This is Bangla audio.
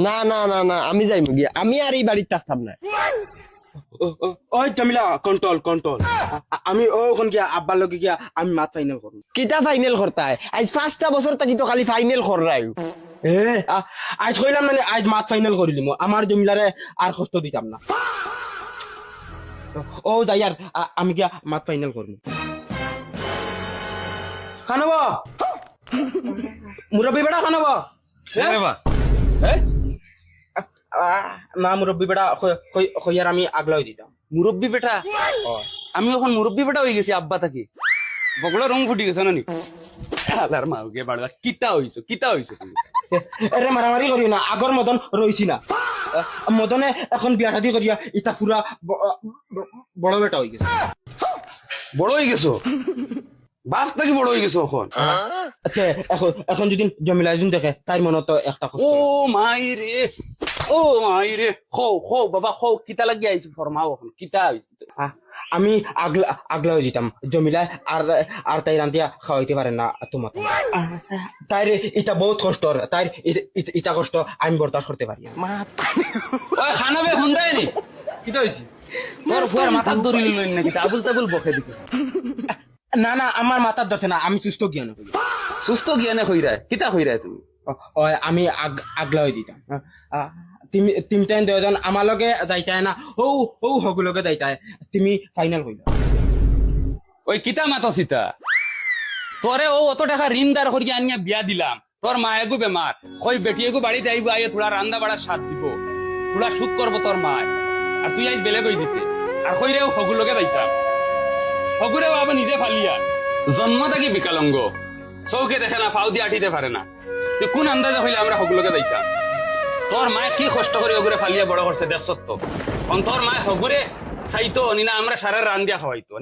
না না না না আমি যাইমু গিয়া, আমি আর এই বাড়িতে থাকতাম না। ওই জমিলা কন্ট্রোল কন্ট্রোল, আমি ওখান গিয়া আব্বার লগে গিয়া আমি মাত ফাইনাল করব। কিতা ফাইনাল করতাই? আজ 5টা বছর থাকি তো খালি ফাইনাল কর রাই। আজ হইলাম মানে আজ মাত ফাইনাল করিলিম, আমার জমিলারে আর কষ্ট দিতাম না। ও যাই আর আমি গিয়া মাত ফাইনাল করব। খানব মুরব্বী বেটা খানব না, মুরব্বী বেটা হইয়ার আমি আগলাও দিতাম। মুরব্বী বেটা, আমি এখন মুরব্বী বেটা হয়ে গেছি আব্বা থাকি। বগলা রং ফুটি গেছে না নি? আলার মাউকে বাড়া কিতা হইছো তুমি? এরে মারামারি করি না, আগর মদন রইছি না। মদনে এখন বিয়া শাদি করিয়া ইটা পুরা বড় বেটা হয়ে গেছে। বড় হয়ে গেছো? বাপ থাকি বড় হয়ে গেছো এখন? এখন যদি জমিলা একজন দেখে তাই মনে তো একটা কষ্ট। ও মাই রে খো বাবা খো, কিতা লাগি আইছো ফরমাও এখন কিতা হইছে? আমি আগলা হয়ে যেতাম, জমিলা আর তাই রান্ধিয়া খাওয়াইতে পারে না তোমাকে। তাই এটা বহুত কষ্ট, তাই ইটা কষ্ট আমি বরদাস্ত করতে পারি না। ওই খানাবে হুন্দাই নি কি হয়েছে? তোর ফুয়ার মাথার দড়ি লইন নাকি? আবুল তাবুল বকে দিকে। না না, আমার মাথার ধরছে না, আমি সুস্থ জ্ঞান। সুস্থ জ্ঞানে কইরায় কিতা কইরায় তুমি? আমি আগলা হয়ে দিতাম। তিনটাই দুজন আমার লগে যাইতাই না, ও হগু লগে যাইতাই। তুমি ফাইনাল কইলা ওই কিতা মাতো সীতা, তোরে ও অত টাকা ঋণদার করিয়া আনিয়া বিয়া দিলাম, তোর মায়েগু বেমার, ওই বেটিয়েগু বাড়িতে আইব, আইয়ে তোরা রান্দা বাড়ার স্বাদ দিব, তোরা সুখ করবো তোর মায়, আর তুই আজ বেলে গই দিতে। আর কইরেও হগু লগে যাইতাম, হগুরেও আবার নিজে ফালিয়া জন্ম থাকি বিকালঙ্গ, চৌকে দেখে না, ফাউ দিয়ে আটিতে পারে না। তুই কোন আন্দাজে হইলে আমরা হগুলোকে যাইতাম? তোর মায়ে কি কষ্ট করে হগুরে ফালিয়া বড় করছে দেখছ তো? তোর মায়ে হগুরে চাইতো নি না আমরা সারা রান দিয়া খাওয়াইতো?